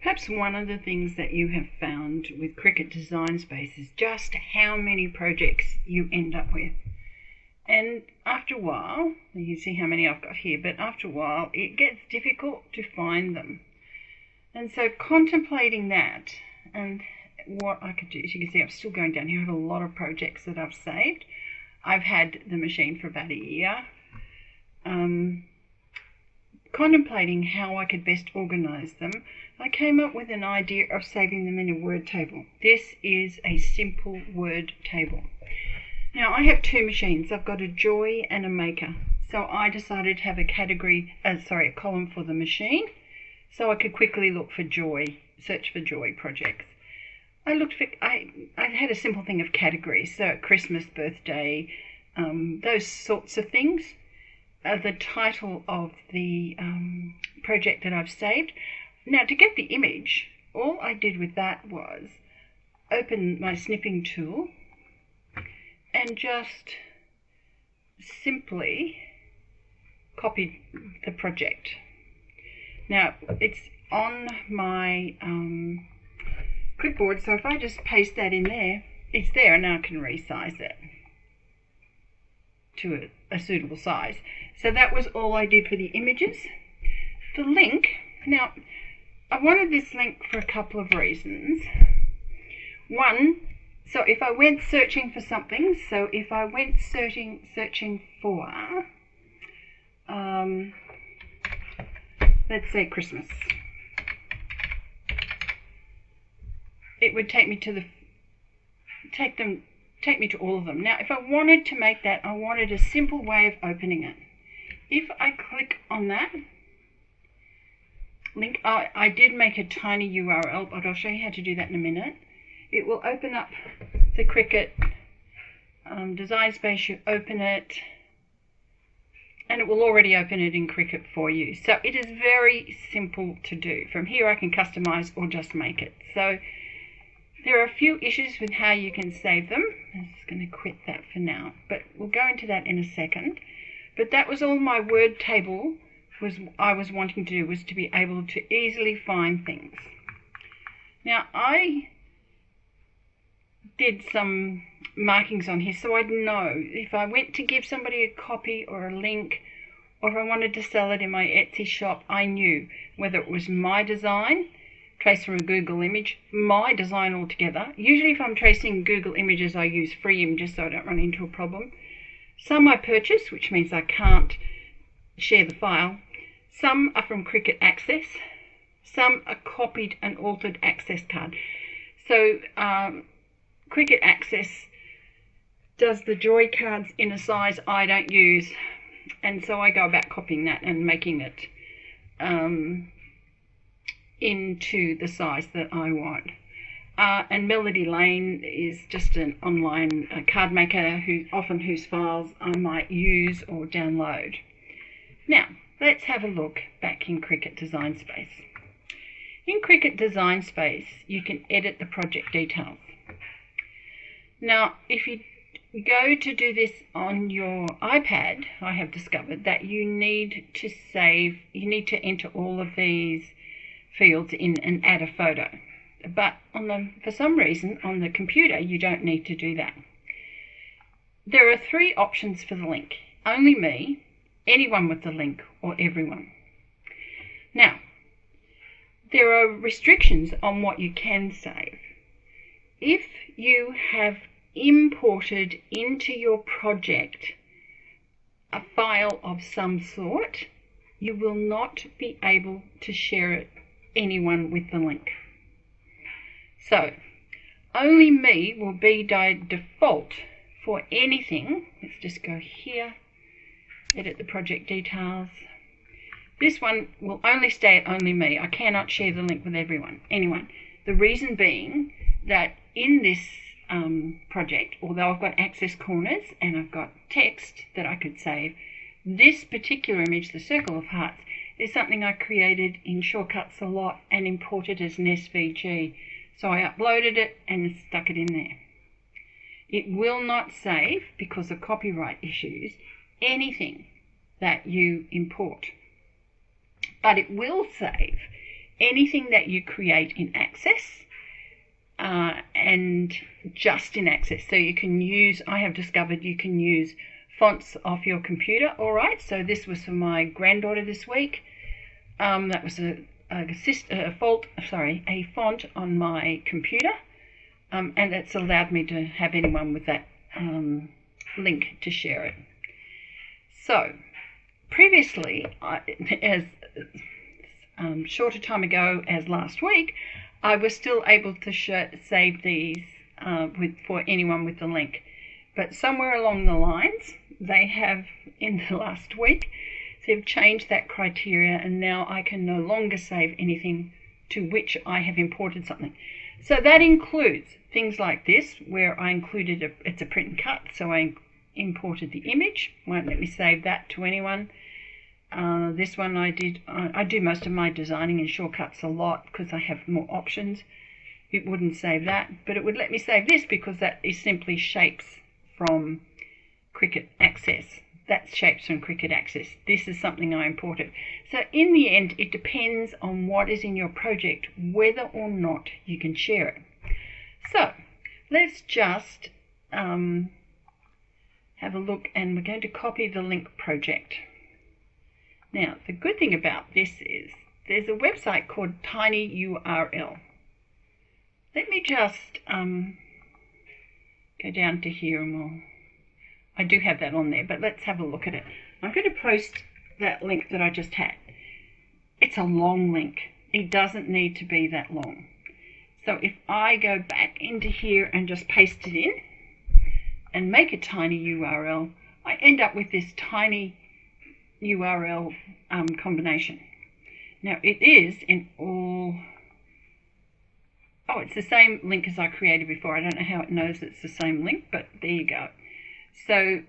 Perhaps one of the things that you have found with Cricut Design Space is just how many projects you end up with. And after a while, you can see how many I've got here, but after a while it gets difficult to find them. And so contemplating that and what I could do, as you can see I'm still going down here, I have a lot of projects that I've saved. I've had the machine for about a year. Contemplating how I could best organize them, I came up with an idea of saving them in a word table. This is a simple word table. Now I have two machines. I've got a Joy and a Maker. So I decided to have a a column for the machine, so I could quickly look for Joy, search for Joy projects. I had a simple thing of categories, so Christmas, birthday, those sorts of things. The title of the project that I've saved. Now to get the image, all I did with that was open my snipping tool and just simply copied the project. Now it's on my clipboard, so if I just paste that in there, it's there, and now I can resize it to a suitable size. So that was all I did for the images. The link, now I wanted this link for a couple of reasons. One, so if I went searching for something, searching for, let's say Christmas, it would take me to all of them. Now if I wanted to make that, I wanted a simple way of opening it. If I click on that link, I did make a tiny URL, but I'll show you how to do that in a minute. It will open up the Cricut Design Space. You open it and it will already open it in Cricut for you. So it is very simple to do. From here I can customize or just make it. So there are a few issues with how you can save them. I'm just going to quit that for now, but we'll go into that in a second. But that was all my word table I was wanting to do, was to be able to easily find things. Now I did some markings on here so I'd know if I went to give somebody a copy or a link, or if I wanted to sell it in my Etsy shop, I knew whether it was my design, traced from a Google image, my design altogether. Usually if I'm tracing Google images, I use free images so I don't run into a problem. Some I purchase, which means I can't share the file. Some are from Cricut Access. Some are copied and altered access card. So Cricut Access does the Joy cards in a size I don't use, and so I go about copying that and making it into the size that I want. And Melody Lane is just an online card maker whose files I might use or download. Now let's have a look back in Cricut Design Space. In Cricut Design Space you can edit the project details. Now if you go to do this on your iPad, I have discovered that you need to enter all of these fields in and add a photo. But for some reason on the computer you don't need to do that. There are three options for the link: only me, anyone with the link, or everyone. Now there are restrictions on what you can save. If you have imported into your project a file of some sort, you will not be able to share it anyone with the link. So only me will be default for anything. Let's just go here, edit the project details. This one will only stay at only me. I cannot share the link with anyone. The reason being that in this project, although I've got access corners and I've got text that I could save, this particular image, the circle of hearts, is something I created in Shortcuts a lot and imported as an SVG. So I uploaded it and stuck it in there. It will not save, because of copyright issues, anything that you import. But it will save anything that you create in Access, and just in Access. So you can use, I have discovered you can use fonts off your computer. All right, so this was for my granddaughter this week. That was a font on my computer, and it's allowed me to have anyone with that link to share it. So previously, as shorter time ago as last week, I was still able to save these for anyone with the link. But somewhere along the lines, they have, in the last week, they've changed that criteria, and now I can no longer save anything to which I have imported something. So that includes things like this, where I included it's a print and cut, so I imported the image. Won't let me save that to anyone. This one I do most of my designing in shortcuts a lot because I have more options. It wouldn't save that, but it would let me save this because that is simply shapes from Cricut Access. That's shapes from Cricut Access. This is something I imported. So in the end, it depends on what is in your project, whether or not you can share it. So let's just have a look, and we're going to copy the link project. Now, the good thing about this is there's a website called tinyurl. Let me just go down to here, and I do have that on there, but let's have a look at it. I'm going to post that link that I just had. It's a long link. It doesn't need to be that long. So if I go back into here and just paste it in and make a tiny URL, I end up with this tiny URL combination. Now it is in all, it's the same link as I created before. I don't know how it knows it's the same link, but there you go. So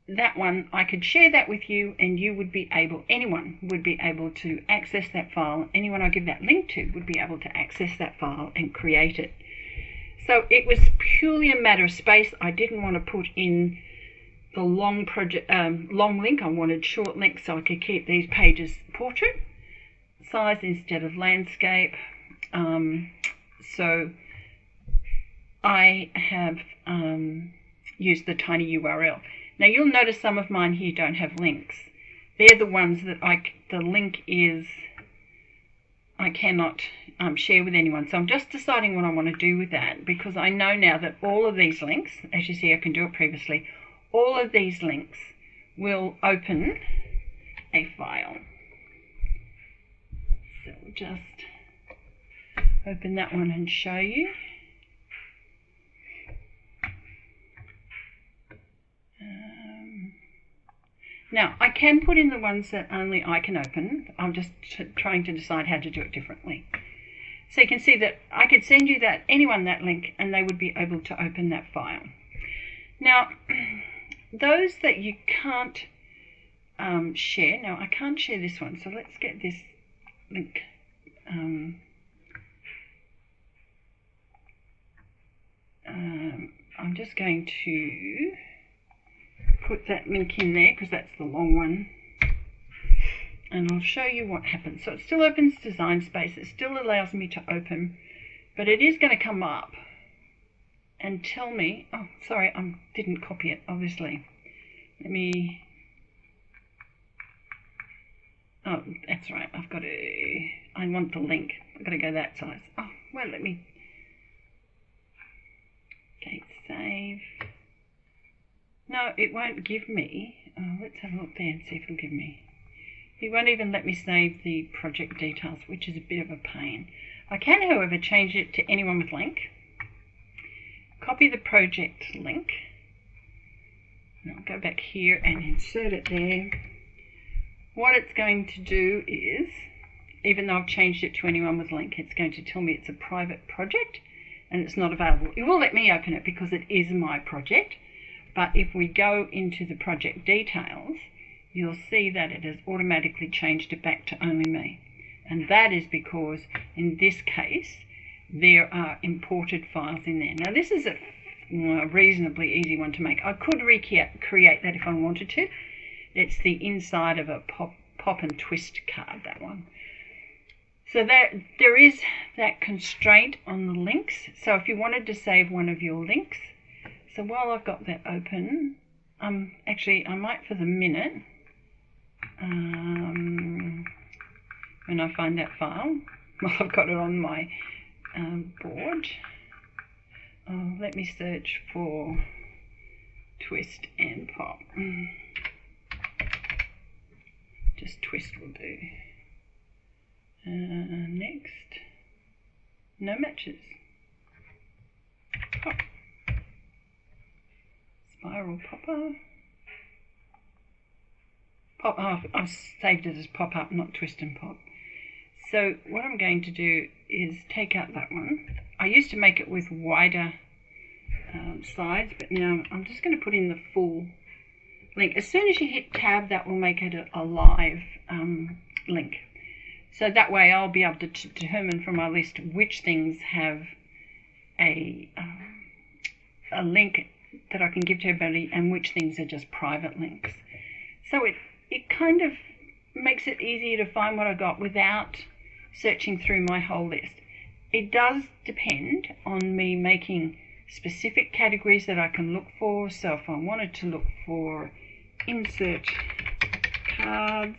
that one, I could share that with you, and you would be able, anyone would be able to access that file. Anyone I give that link to would be able to access that file and create it. So it was purely a matter of space. I didn't want to put in the long link. I wanted short links so I could keep these pages portrait size instead of landscape. So I have used the tiny URL. Now you'll notice some of mine here don't have links. They're the ones that the link is I cannot share with anyone. So I'm just deciding what I want to do with that, because I know now that all of these links, as you see, I can do it previously, all of these links will open a file. So we'll just open that one and show you. Now, I can put in the ones that only I can open. I'm just trying to decide how to do it differently. So you can see that I could send you anyone that link, and they would be able to open that file. Now, those that you can't share, now I can't share this one, so let's get this link. I'm just going to put that link in there because that's the long one, and I'll show you what happens. So it still opens Design Space, it still allows me to open, but it is going to come up and tell me, oh sorry, I didn't copy it obviously. Let me, oh that's right, I've got to, I want the link, I've got to go that size. Oh well, let me, okay, save. No, it won't give me, let's have a look there and see if it'll give me. It won't even let me save the project details, which is a bit of a pain. I can, however, change it to anyone with link. Copy the project link. And I'll go back here and insert it there. What it's going to do is, even though I've changed it to anyone with link, it's going to tell me it's a private project and it's not available. It will let me open it because it is my project. But if we go into the project details, you'll see that it has automatically changed it back to only me. And that is because, in this case, there are imported files in there. Now, this is a reasonably easy one to make. I could create that if I wanted to. It's the inside of a pop and twist card, that one. So there is that constraint on the links. So if you wanted to save one of your links, so while I've got that open, actually I might for the minute, when I find that file, well, I've got it on my board. Let me search for twist and pop. Just twist will do. Next, no matches. Pop. Spiral popper. Pop. Oh, I've saved it as pop up, not twist and pop. So what I'm going to do is take out that one. I used to make it with wider sides, but now I'm just going to put in the full link. As soon as you hit tab, that will make it a live link. So that way I'll be able to determine from my list which things have a link that I can give to everybody and which things are just private links. So it kind of makes it easier to find what I got without searching through my whole list. It does depend on me making specific categories that I can look for. So if I wanted to look for insert cards,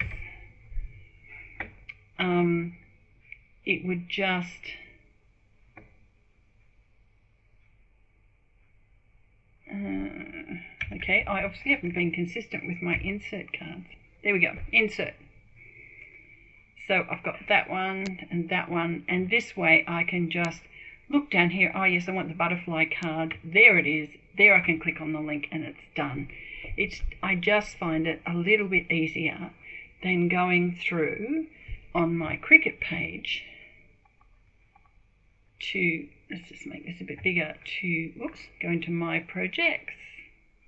it would just okay, I obviously haven't been consistent with my insert cards. There we go, insert. So I've got that one, and this way I can just look down here. Oh yes, I want the butterfly card. There it is. There I can click on the link and it's done. I just find it a little bit easier than going through on my Cricut page to, let's just make this a bit bigger, to, whoops, go into my projects,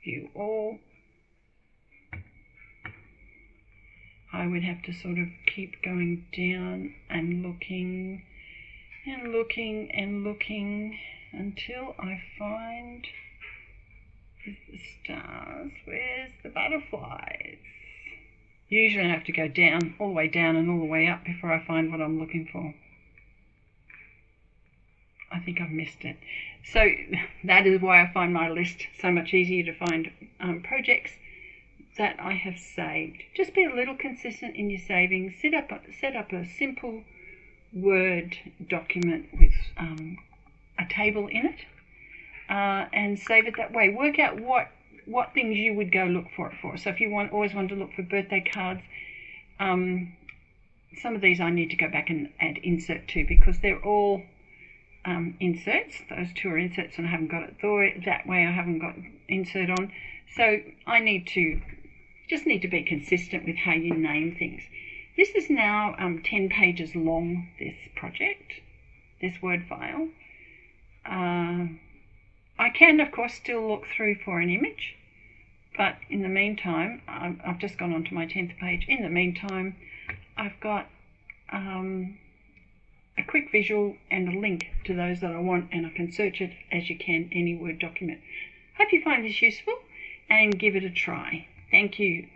view all. I would have to sort of keep going down and looking and looking and looking until I find, here's the stars, where's the butterflies? Usually I have to go down, all the way down and all the way up before I find what I'm looking for. I think I've missed it. So that is why I find my list so much easier to find projects that I have saved. Just be a little consistent in your savings. Set up a simple Word document with a table in it, and save it that way. Work out what things you would go look for it for. So if you always want to look for birthday cards, some of these I need to go back and add insert to, because they're all inserts. Those two are inserts and I haven't got it that way. I haven't got insert on. So I just need to be consistent with how you name things. This is now 10 pages long, this project, this Word file. I can, of course, still look through for an image, but in the meantime, I've just gone on to my 10th page. In the meantime, I've got a quick visual and a link to those that I want, and I can search it as you can any Word document. Hope you find this useful and give it a try. Thank you.